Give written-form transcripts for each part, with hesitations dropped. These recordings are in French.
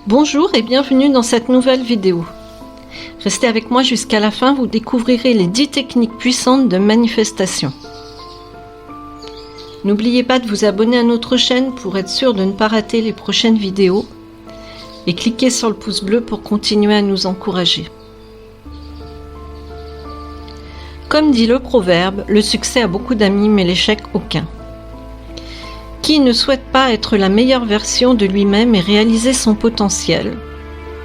Bonjour et bienvenue dans cette nouvelle vidéo. Restez avec moi jusqu'à la fin, vous découvrirez les 10 techniques puissantes de manifestation. N'oubliez pas de vous abonner à notre chaîne pour être sûr de ne pas rater les prochaines vidéos et cliquez sur le pouce bleu pour continuer à nous encourager. Comme dit le proverbe, le succès a beaucoup d'amis mais l'échec aucun. Qui ne souhaite pas être la meilleure version de lui-même et réaliser son potentiel?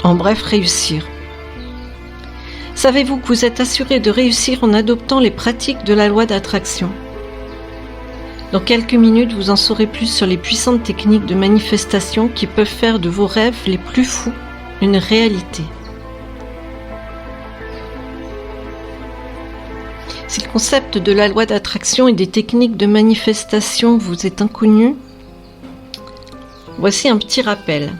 En bref, réussir. Savez-vous que vous êtes assuré de réussir en adoptant les pratiques de la loi d'attraction? Dans quelques minutes, vous en saurez plus sur les puissantes techniques de manifestation qui peuvent faire de vos rêves les plus fous une réalité. Si le concept de la loi d'attraction et des techniques de manifestation vous est inconnu, voici un petit rappel.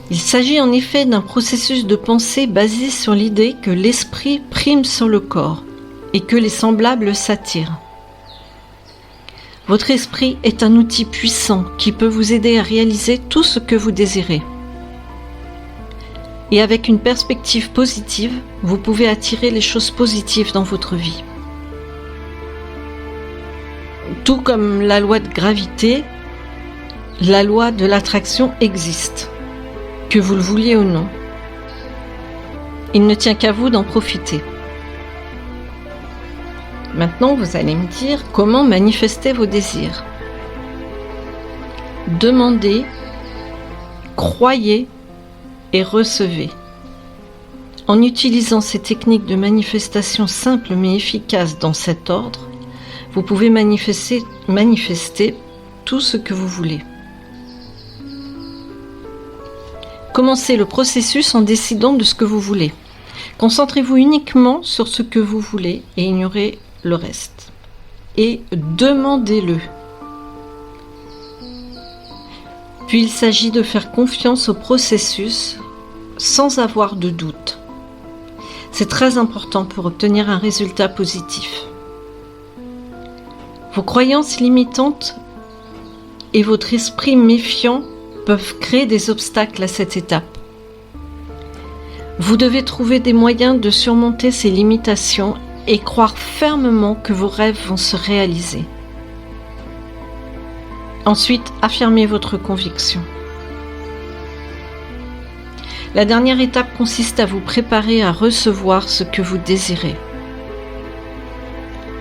Il s'agit en effet d'un processus de pensée basé sur l'idée que l'esprit prime sur le corps et que les semblables s'attirent. Votre esprit est un outil puissant qui peut vous aider à réaliser tout ce que vous désirez. Et avec une perspective positive, vous pouvez attirer les choses positives dans votre vie. Tout comme la loi de gravité, la loi de l'attraction existe, que vous le vouliez ou non. Il ne tient qu'à vous d'en profiter. Maintenant, vous allez me dire comment manifester vos désirs. Demandez, croyez et recevez. En utilisant ces techniques de manifestation simples mais efficaces dans cet ordre, vous pouvez manifester tout ce que vous voulez. Commencez le processus en décidant de ce que vous voulez. Concentrez-vous uniquement sur ce que vous voulez et ignorez le reste. Et demandez-le. Puis il s'agit de faire confiance au processus sans avoir de doute. C'est très important pour obtenir un résultat positif. Vos croyances limitantes et votre esprit méfiant peuvent créer des obstacles à cette étape. Vous devez trouver des moyens de surmonter ces limitations et croire fermement que vos rêves vont se réaliser. Ensuite, affirmez votre conviction. La dernière étape consiste à vous préparer à recevoir ce que vous désirez.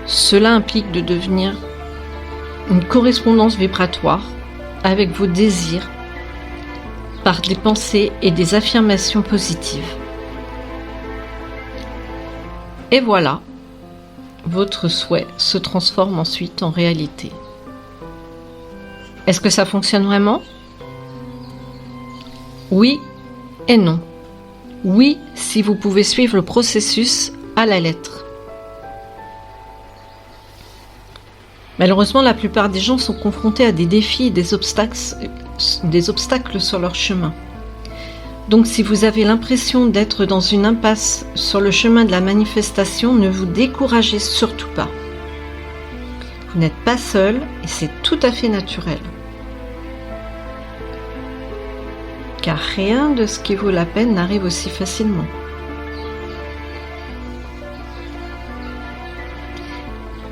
Cela implique de devenir une correspondance vibratoire avec vos désirs par des pensées et des affirmations positives. Et voilà, votre souhait se transforme ensuite en réalité. Est-ce que ça fonctionne vraiment? Oui et non. Oui, si vous pouvez suivre le processus à la lettre. Malheureusement, la plupart des gens sont confrontés à des défis et des obstacles sur leur chemin. Donc, si vous avez l'impression d'être dans une impasse sur le chemin de la manifestation, ne vous découragez surtout pas. Vous n'êtes pas seul et c'est tout à fait naturel. Car rien de ce qui vaut la peine n'arrive aussi facilement.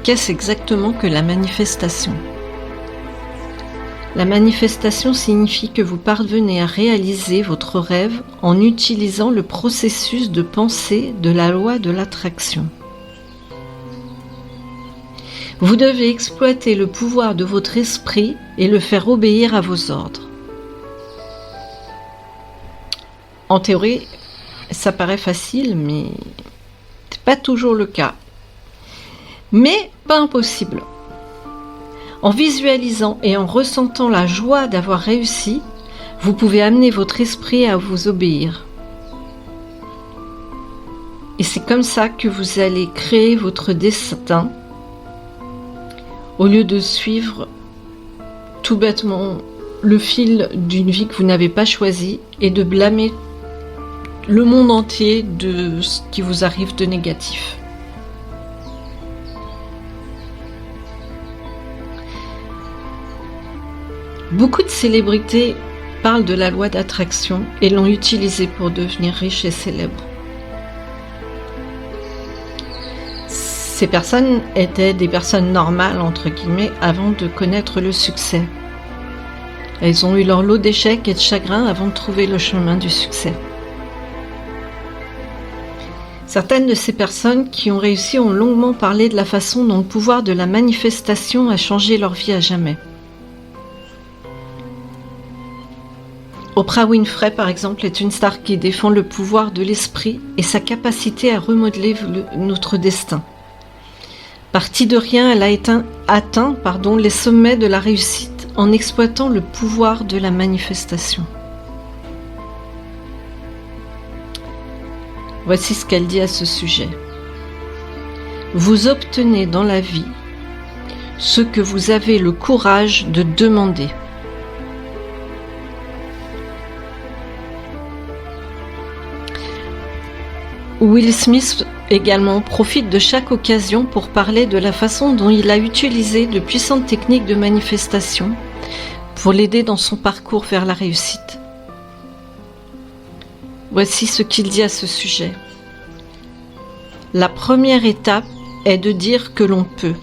Qu'est-ce exactement que la manifestation? La manifestation signifie que vous parvenez à réaliser votre rêve en utilisant le processus de pensée de la loi de l'attraction. Vous devez exploiter le pouvoir de votre esprit et le faire obéir à vos ordres. En théorie, ça paraît facile, mais ce n'est pas toujours le cas. Mais pas impossible. En visualisant et en ressentant la joie d'avoir réussi, vous pouvez amener votre esprit à vous obéir. Et c'est comme ça que vous allez créer votre destin, au lieu de suivre tout bêtement le fil d'une vie que vous n'avez pas choisie et de blâmer le monde entier de ce qui vous arrive de négatif. Beaucoup de célébrités parlent de la loi d'attraction et l'ont utilisée pour devenir riches et célèbres. Ces personnes étaient des personnes normales, entre guillemets, avant de connaître le succès. Elles ont eu leur lot d'échecs et de chagrins avant de trouver le chemin du succès. Certaines de ces personnes qui ont réussi ont longuement parlé de la façon dont le pouvoir de la manifestation a changé leur vie à jamais. Oprah Winfrey, par exemple, est une star qui défend le pouvoir de l'esprit et sa capacité à remodeler notre destin. Partie de rien, elle a atteint les sommets de la réussite en exploitant le pouvoir de la manifestation. Voici ce qu'elle dit à ce sujet. Vous obtenez dans la vie ce que vous avez le courage de demander. Will Smith également profite de chaque occasion pour parler de la façon dont il a utilisé de puissantes techniques de manifestation pour l'aider dans son parcours vers la réussite. Voici ce qu'il dit à ce sujet. La première étape est de dire que l'on peut.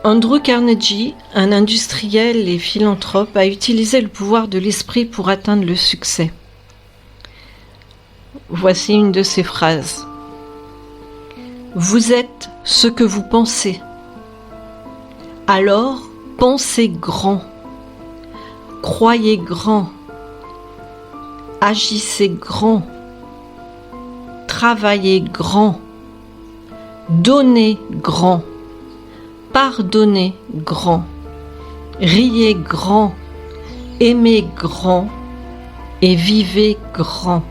Andrew Carnegie, un industriel et philanthrope, a utilisé le pouvoir de l'esprit pour atteindre le succès. Voici une de ses phrases. Vous êtes ce que vous pensez. Alors, pensez grand. Croyez grand. Agissez grand. Travaillez grand. Donnez grand. Pardonnez grand, riez grand, aimez grand et vivez grand.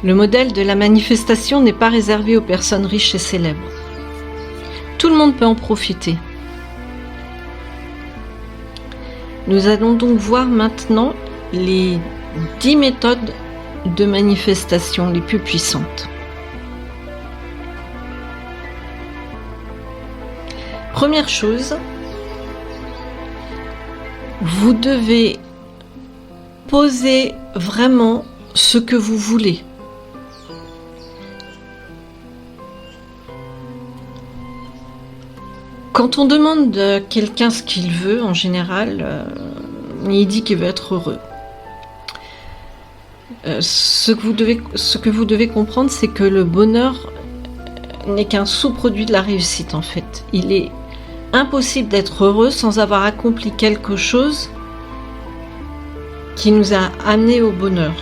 Le modèle de la manifestation n'est pas réservé aux personnes riches et célèbres. Tout le monde peut en profiter. Nous allons donc voir maintenant les 10 méthodes de manifestation les plus puissantes. Première chose, vous devez poser vraiment ce que vous voulez. Quand on demande à quelqu'un ce qu'il veut, en général, il dit qu'il veut être heureux. Ce que vous devez comprendre, c'est que le bonheur n'est qu'un sous-produit de la réussite, en fait. Il est impossible d'être heureux sans avoir accompli quelque chose qui nous a amené au bonheur.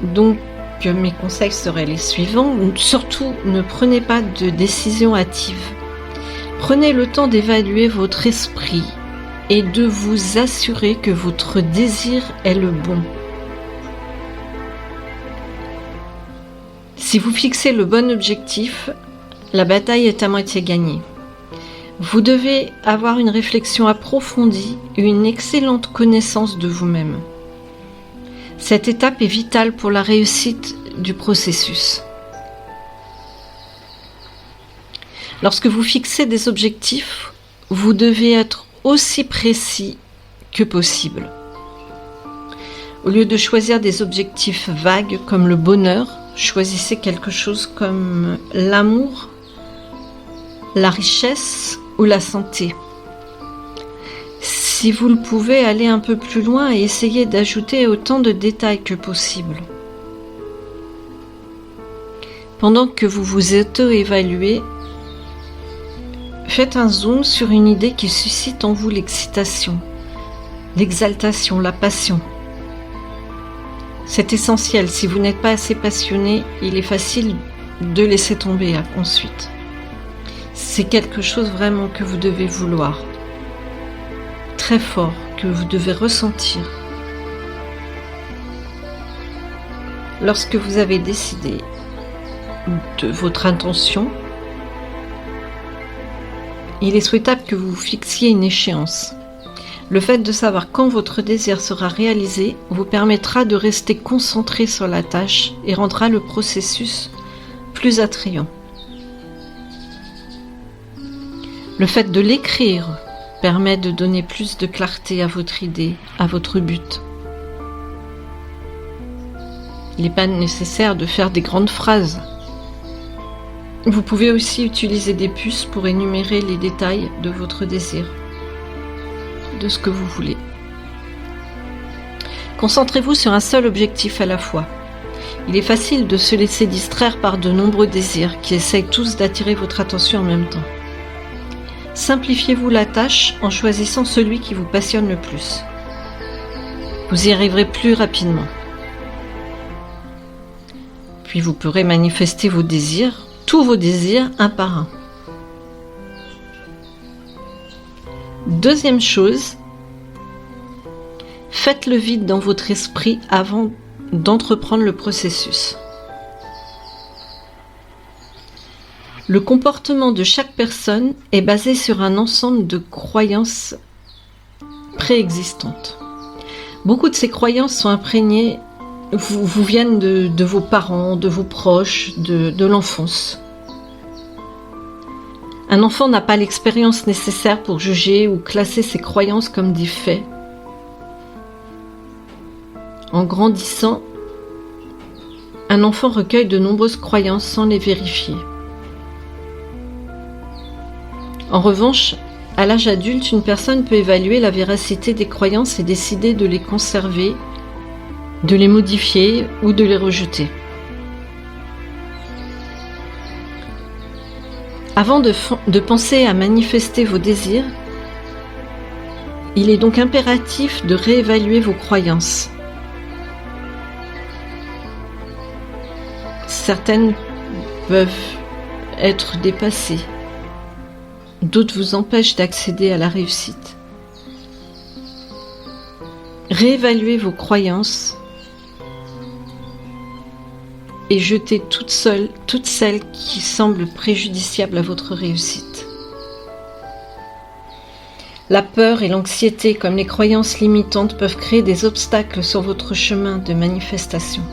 Donc, mes conseils seraient les suivants. Surtout, ne prenez pas de décision hâtive. Prenez le temps d'évaluer votre esprit et de vous assurer que votre désir est le bon. Si vous fixez le bon objectif, la bataille est à moitié gagnée. Vous devez avoir une réflexion approfondie et une excellente connaissance de vous-même. Cette étape est vitale pour la réussite du processus. Lorsque vous fixez des objectifs, vous devez être aussi précis que possible. Au lieu de choisir des objectifs vagues comme le bonheur, choisissez quelque chose comme l'amour, la richesse ou la santé. Si vous le pouvez, allez un peu plus loin et essayez d'ajouter autant de détails que possible. Pendant que vous vous auto-évaluez, faites un zoom sur une idée qui suscite en vous l'excitation, l'exaltation, la passion. C'est essentiel. Si vous n'êtes pas assez passionné, il est facile de laisser tomber ensuite. C'est quelque chose vraiment que vous devez vouloir, très fort, que vous devez ressentir. Lorsque vous avez décidé de votre intention, il est souhaitable que vous fixiez une échéance. Le fait de savoir quand votre désir sera réalisé vous permettra de rester concentré sur la tâche et rendra le processus plus attrayant. Le fait de l'écrire permet de donner plus de clarté à votre idée, à votre but. Il n'est pas nécessaire de faire des grandes phrases. Vous pouvez aussi utiliser des puces pour énumérer les détails de votre désir, de ce que vous voulez. Concentrez-vous sur un seul objectif à la fois. Il est facile de se laisser distraire par de nombreux désirs qui essayent tous d'attirer votre attention en même temps. Simplifiez-vous la tâche en choisissant celui qui vous passionne le plus. Vous y arriverez plus rapidement. Puis vous pourrez manifester vos désirs, tous vos désirs, un par un. Deuxième chose, faites le vide dans votre esprit avant d'entreprendre le processus. Le comportement de chaque personne est basé sur un ensemble de croyances préexistantes. Beaucoup de ces croyances sont imprégnées, vous viennent de vos parents, de vos proches, de l'enfance. Un enfant n'a pas l'expérience nécessaire pour juger ou classer ses croyances comme des faits. En grandissant, un enfant recueille de nombreuses croyances sans les vérifier. En revanche, à l'âge adulte, une personne peut évaluer la véracité des croyances et décider de les conserver, de les modifier ou de les rejeter. Avant de penser à manifester vos désirs, il est donc impératif de réévaluer vos croyances. Certaines peuvent être dépassées. D'autres vous empêchent d'accéder à la réussite. Réévaluez vos croyances et jetez toutes celles qui semblent préjudiciables à votre réussite. La peur et l'anxiété, comme les croyances limitantes, peuvent créer des obstacles sur votre chemin de manifestation.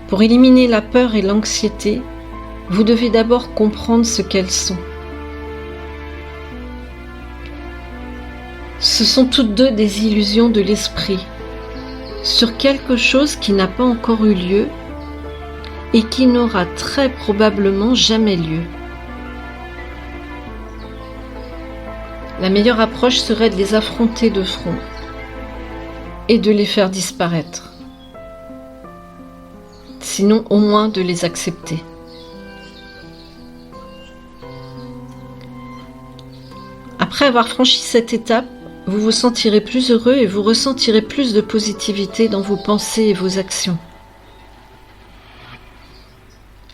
Pour éliminer la peur et l'anxiété, vous devez d'abord comprendre ce qu'elles sont. Ce sont toutes deux des illusions de l'esprit sur quelque chose qui n'a pas encore eu lieu et qui n'aura très probablement jamais lieu. La meilleure approche serait de les affronter de front et de les faire disparaître. Sinon, au moins de les accepter. Après avoir franchi cette étape, vous vous sentirez plus heureux et vous ressentirez plus de positivité dans vos pensées et vos actions.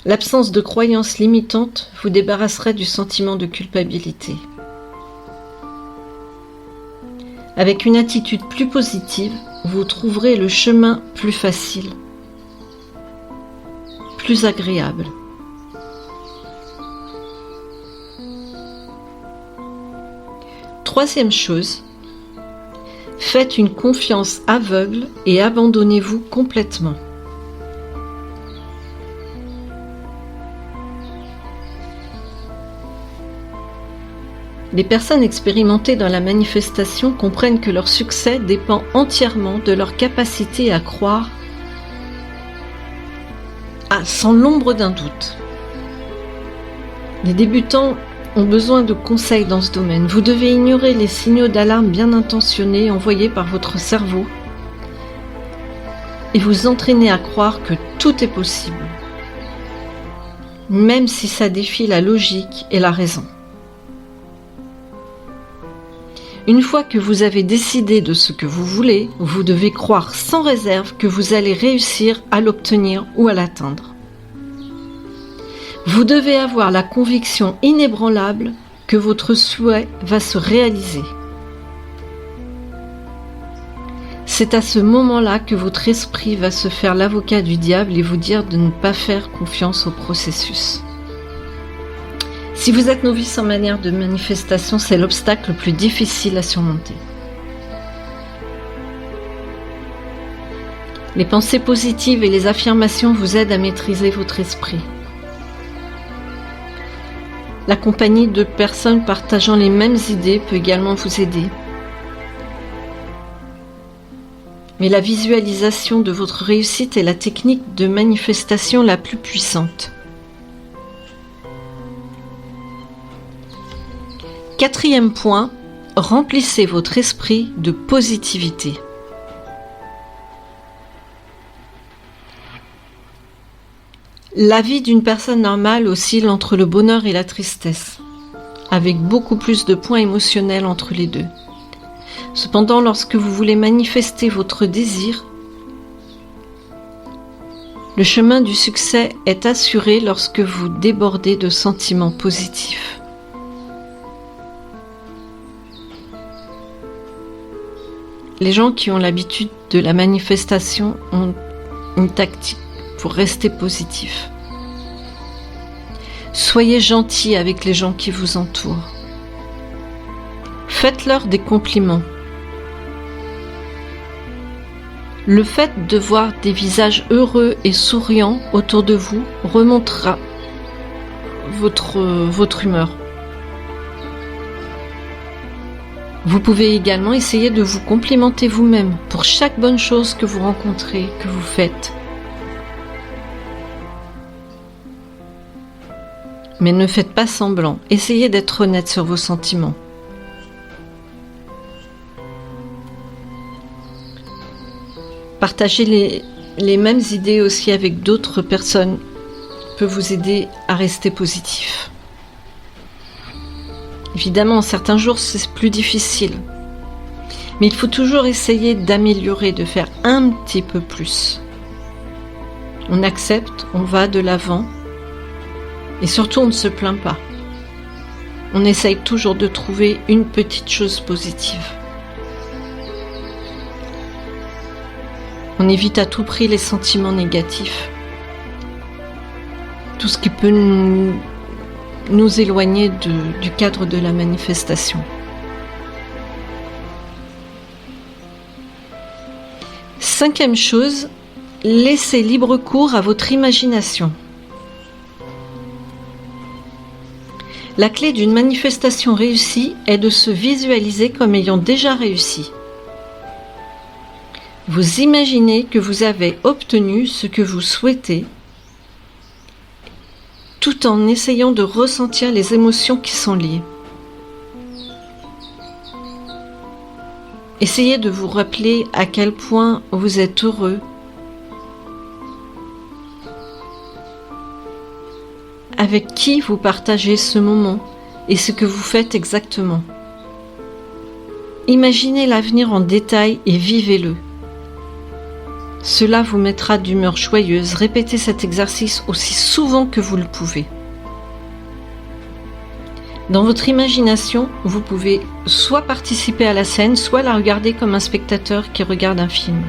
L'absence de croyances limitantes vous débarrasserait du sentiment de culpabilité. Avec une attitude plus positive, vous trouverez le chemin plus facile, plus agréable. Troisième chose, faites une confiance aveugle et abandonnez-vous complètement. Les personnes expérimentées dans la manifestation comprennent que leur succès dépend entièrement de leur capacité à croire sans l'ombre d'un doute. Les débutants ont besoin de conseils dans ce domaine. Vous devez ignorer les signaux d'alarme bien intentionnés envoyés par votre cerveau et vous entraîner à croire que tout est possible, même si ça défie la logique et la raison. Une fois que vous avez décidé de ce que vous voulez, vous devez croire sans réserve que vous allez réussir à l'obtenir ou à l'atteindre. Vous devez avoir la conviction inébranlable que votre souhait va se réaliser. C'est à ce moment-là que votre esprit va se faire l'avocat du diable et vous dire de ne pas faire confiance au processus. Si vous êtes novice en manière de manifestation, c'est l'obstacle le plus difficile à surmonter. Les pensées positives et les affirmations vous aident à maîtriser votre esprit. La compagnie de personnes partageant les mêmes idées peut également vous aider. Mais la visualisation de votre réussite est la technique de manifestation la plus puissante. 4e point, remplissez votre esprit de positivité. La vie d'une personne normale oscille entre le bonheur et la tristesse, avec beaucoup plus de points émotionnels entre les deux. Cependant, lorsque vous voulez manifester votre désir, le chemin du succès est assuré lorsque vous débordez de sentiments positifs. Les gens qui ont l'habitude de la manifestation ont une tactique pour rester positif. Soyez gentil avec les gens qui vous entourent. Faites-leur des compliments. Le fait de voir des visages heureux et souriants autour de vous remontera votre humeur. Vous pouvez également essayer de vous complimenter vous-même pour chaque bonne chose que vous rencontrez, que vous faites. Mais ne faites pas semblant, essayez d'être honnête sur vos sentiments. Partager les mêmes idées aussi avec d'autres personnes peut vous aider à rester positif. Évidemment, certains jours, c'est plus difficile. Mais il faut toujours essayer d'améliorer, de faire un petit peu plus. On accepte, on va de l'avant. Et surtout, on ne se plaint pas. On essaye toujours de trouver une petite chose positive. On évite à tout prix les sentiments négatifs. Tout ce qui peut nous éloigner du cadre de la manifestation. 5e chose, laissez libre cours à votre imagination. La clé d'une manifestation réussie est de se visualiser comme ayant déjà réussi. Vous imaginez que vous avez obtenu ce que vous souhaitez, tout en essayant de ressentir les émotions qui sont liées. Essayez de vous rappeler à quel point vous êtes heureux, avec qui vous partagez ce moment et ce que vous faites exactement. Imaginez l'avenir en détail et vivez-le. Cela vous mettra d'humeur joyeuse. Répétez cet exercice aussi souvent que vous le pouvez. Dans votre imagination, vous pouvez soit participer à la scène, soit la regarder comme un spectateur qui regarde un film.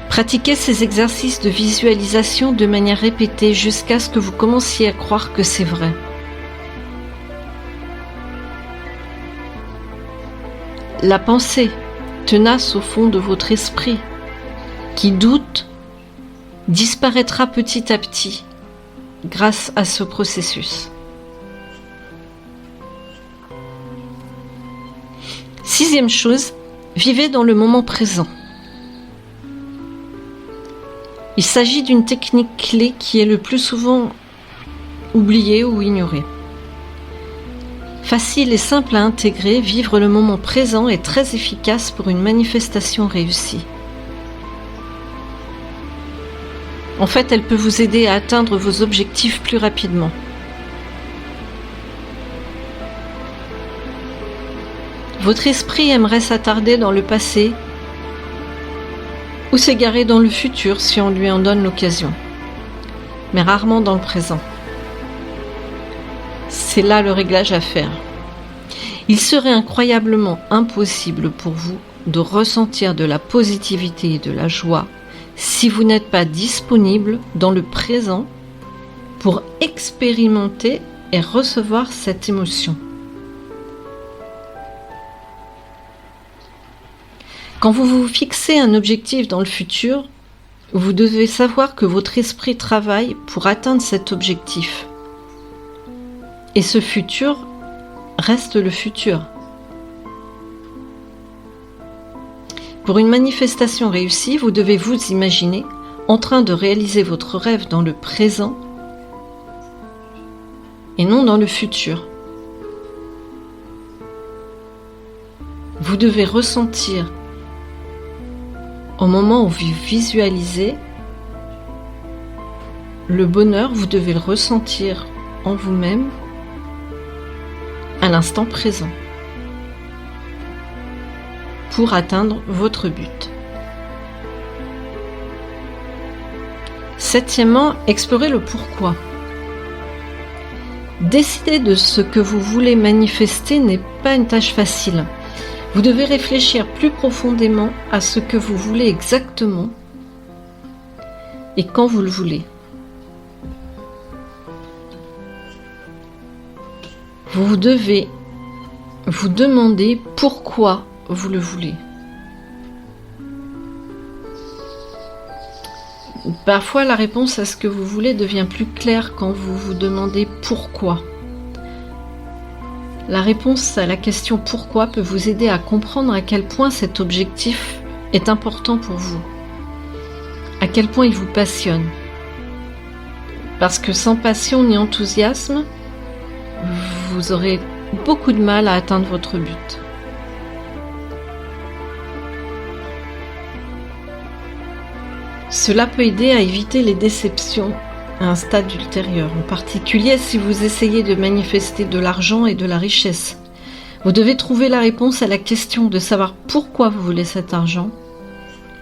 Pratiquez ces exercices de visualisation de manière répétée jusqu'à ce que vous commenciez à croire que c'est vrai. La pensée, tenace au fond de votre esprit, qui doute, disparaîtra petit à petit grâce à ce processus. 6e chose, vivez dans le moment présent. Il s'agit d'une technique clé qui est le plus souvent oubliée ou ignorée. Facile et simple à intégrer, vivre le moment présent est très efficace pour une manifestation réussie. En fait, elle peut vous aider à atteindre vos objectifs plus rapidement. Votre esprit aimerait s'attarder dans le passé ou s'égarer dans le futur si on lui en donne l'occasion, mais rarement dans le présent. C'est là le réglage à faire. Il serait incroyablement impossible pour vous de ressentir de la positivité et de la joie si vous n'êtes pas disponible dans le présent pour expérimenter et recevoir cette émotion. Quand vous vous fixez un objectif dans le futur, vous devez savoir que votre esprit travaille pour atteindre cet objectif Et ce futur reste le futur. Pour une manifestation réussie, vous devez vous imaginer en train de réaliser votre rêve dans le présent et non dans le futur. Vous devez ressentir au moment où vous visualisez le bonheur, vous devez le ressentir en vous-même à l'instant présent pour atteindre votre but. Septièmement, explorez le pourquoi. Décider de ce que vous voulez manifester n'est pas une tâche facile. Vous devez réfléchir plus profondément à ce que vous voulez exactement et quand vous le voulez. Vous devez vous demander pourquoi vous le voulez. Parfois, la réponse à ce que vous voulez devient plus claire quand vous vous demandez pourquoi. La réponse à la question pourquoi peut vous aider à comprendre à quel point cet objectif est important pour vous, à quel point il vous passionne. Parce que sans passion ni enthousiasme, vous aurez beaucoup de mal à atteindre votre but. Cela peut aider à éviter les déceptions à un stade ultérieur, en particulier si vous essayez de manifester de l'argent et de la richesse. Vous devez trouver la réponse à la question de savoir pourquoi vous voulez cet argent,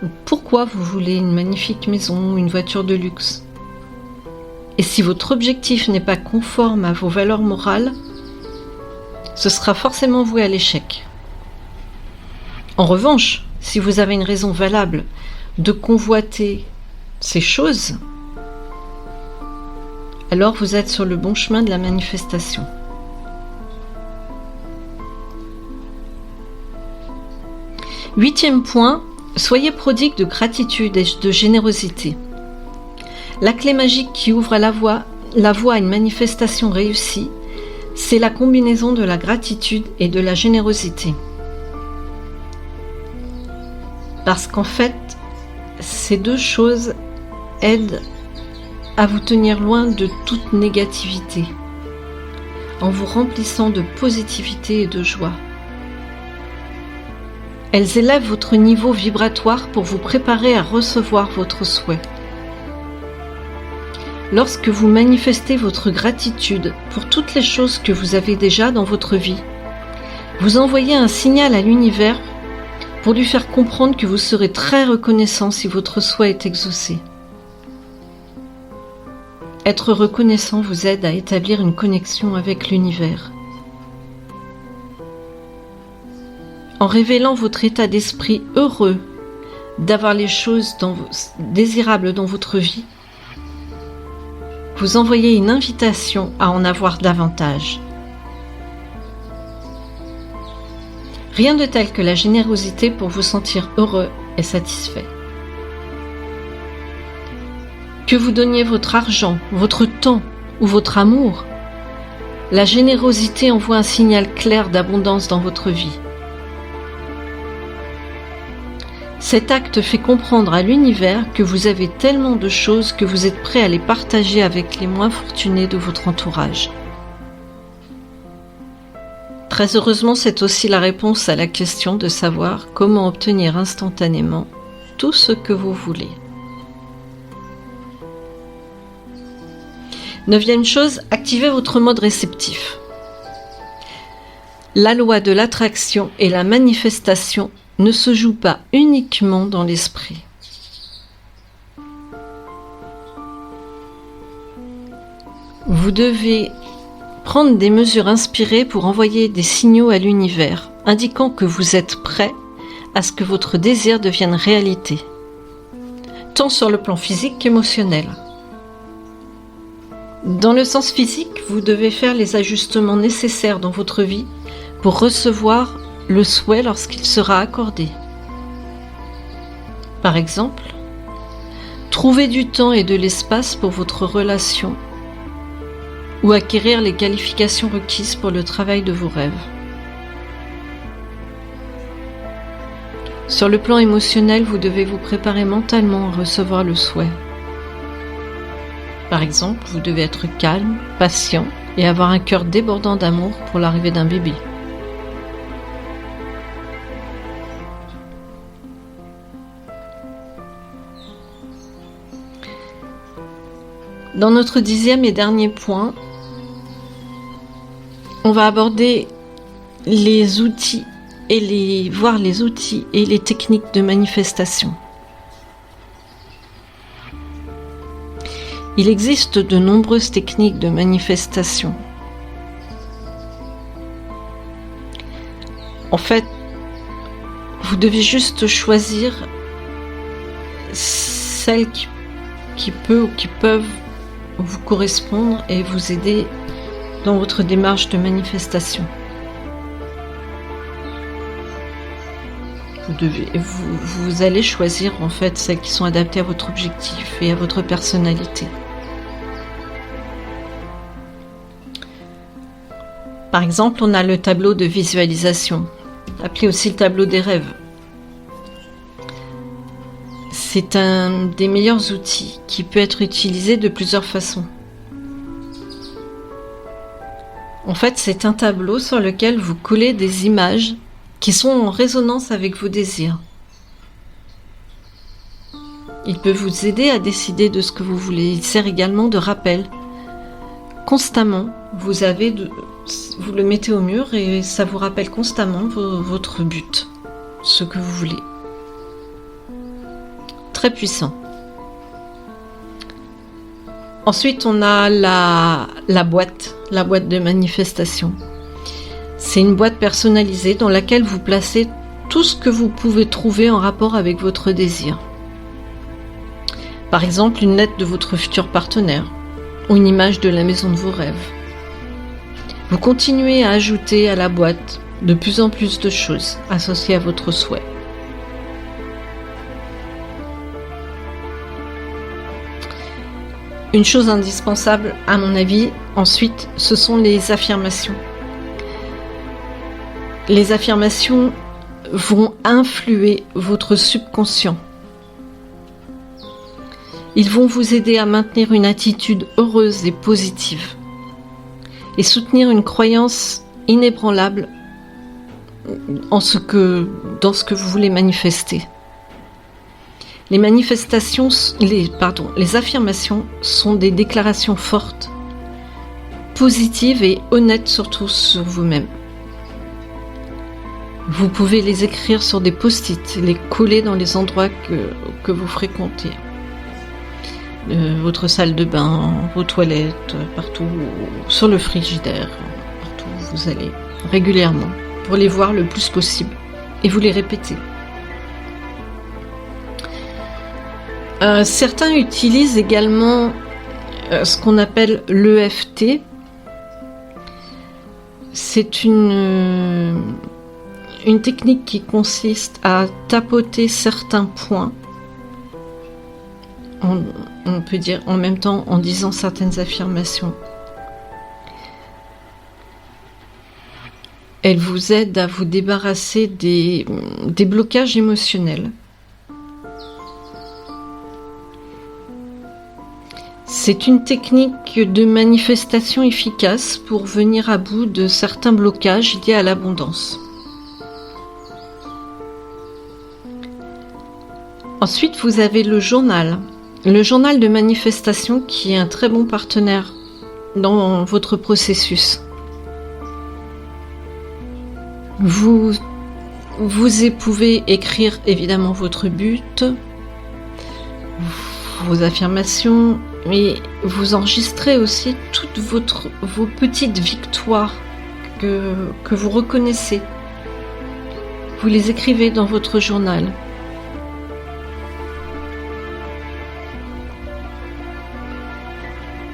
ou pourquoi vous voulez une magnifique maison ou une voiture de luxe. Et si votre objectif n'est pas conforme à vos valeurs morales, ce sera forcément voué à l'échec. En revanche, si vous avez une raison valable de convoiter ces choses, alors vous êtes sur le bon chemin de la manifestation. Huitième point, soyez prodigue de gratitude et de générosité. La clé magique qui ouvre la voie à une manifestation réussie, c'est la combinaison de la gratitude et de la générosité. Parce qu'en fait, ces deux choses aident à vous tenir loin de toute négativité, en vous remplissant de positivité et de joie. Elles élèvent votre niveau vibratoire pour vous préparer à recevoir votre souhait. Lorsque vous manifestez votre gratitude pour toutes les choses que vous avez déjà dans votre vie, vous envoyez un signal à l'univers pour lui faire comprendre que vous serez très reconnaissant si votre souhait est exaucé. Être reconnaissant vous aide à établir une connexion avec l'univers. En révélant votre état d'esprit heureux d'avoir les choses désirables dans votre vie, vous envoyez une invitation à en avoir davantage. Rien de tel que la générosité pour vous sentir heureux et satisfait. Que vous donniez votre argent, votre temps ou votre amour, la générosité envoie un signal clair d'abondance dans votre vie. Cet acte fait comprendre à l'univers que vous avez tellement de choses que vous êtes prêt à les partager avec les moins fortunés de votre entourage. Très heureusement, c'est aussi la réponse à la question de savoir comment obtenir instantanément tout ce que vous voulez. Neuvième chose, activez votre mode réceptif. La loi de l'attraction et la manifestation ne se jouent pas uniquement dans l'esprit. Vous devez prendre des mesures inspirées pour envoyer des signaux à l'univers, indiquant que vous êtes prêt à ce que votre désir devienne réalité, tant sur le plan physique qu'émotionnel. Dans le sens physique, vous devez faire les ajustements nécessaires dans votre vie pour recevoir le souhait lorsqu'il sera accordé. Par exemple, trouvez du temps et de l'espace pour votre relation ou acquérir les qualifications requises pour le travail de vos rêves. Sur le plan émotionnel, vous devez vous préparer mentalement à recevoir le souhait. Par exemple, vous devez être calme, patient et avoir un cœur débordant d'amour pour l'arrivée d'un bébé. Dans notre 10e et dernier point, on va aborder les outils voir les outils et les techniques de manifestation. Il existe de nombreuses techniques de manifestation. En fait, vous devez juste choisir celles qui peuvent vous correspondre et vous aider dans votre démarche de manifestation. Vous allez choisir en fait celles qui sont adaptées à votre objectif et à votre personnalité. Par exemple, on a le tableau de visualisation, appelé aussi le tableau des rêves. C'est un des meilleurs outils qui peut être utilisé de plusieurs façons. En fait, c'est un tableau sur lequel vous collez des images qui sont en résonance avec vos désirs. Il peut vous aider à décider de ce que vous voulez. Il sert également de rappel. Constamment, vous le mettez au mur et ça vous rappelle constamment votre but, ce que vous voulez. Très puissant. Ensuite, on a la boîte de manifestation. C'est une boîte personnalisée dans laquelle vous placez tout ce que vous pouvez trouver en rapport avec votre désir. Par exemple, une lettre de votre futur partenaire ou une image de la maison de vos rêves. Vous continuez à ajouter à la boîte de plus en plus de choses associées à votre souhait. Une chose indispensable, à mon avis, ensuite, ce sont les affirmations. Les affirmations vont influer votre subconscient. Ils vont vous aider à maintenir une attitude heureuse et positive et soutenir une croyance inébranlable dans ce que vous voulez manifester. Les affirmations sont des déclarations fortes, positives et honnêtes surtout sur vous-même. Vous pouvez les écrire sur des post-it, les coller dans les endroits que vous fréquentez. Votre salle de bain, vos toilettes, partout, sur le frigidaire, partout où vous allez, régulièrement, pour les voir le plus possible. Et vous les répétez. Certains utilisent également ce qu'on appelle l'EFT. C'est une technique qui consiste à tapoter certains points, on peut dire en même temps en disant certaines affirmations. Elle vous aide à vous débarrasser des blocages émotionnels. C'est une technique de manifestation efficace pour venir à bout de certains blocages liés à l'abondance. Ensuite, vous avez le journal de manifestation qui est un très bon partenaire dans votre processus. Vous pouvez écrire évidemment votre but, vos affirmations, mais vous enregistrez aussi toutes vos petites victoires que vous reconnaissez. Vous les écrivez dans votre journal.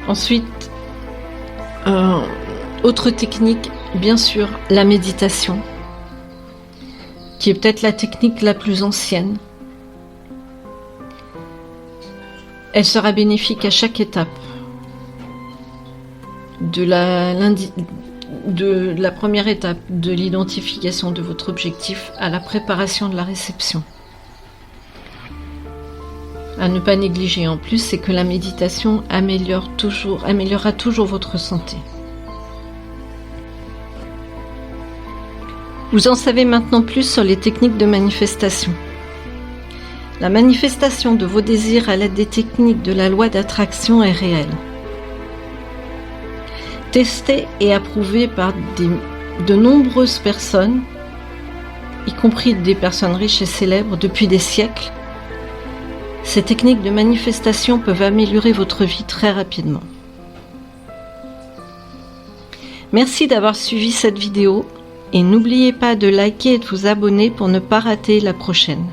Ensuite, autre technique, bien sûr, la méditation, qui est peut-être la technique la plus ancienne. Elle sera bénéfique à chaque étape de la première étape de l'identification de votre objectif à la préparation de la réception. À ne pas négliger en plus, c'est que la méditation améliorera toujours votre santé. Vous en savez maintenant plus sur les techniques de manifestation. La manifestation de vos désirs à l'aide des techniques de la loi d'attraction est réelle. Testée et approuvée par de nombreuses personnes, y compris des personnes riches et célèbres depuis des siècles, ces techniques de manifestation peuvent améliorer votre vie très rapidement. Merci d'avoir suivi cette vidéo et n'oubliez pas de liker et de vous abonner pour ne pas rater la prochaine.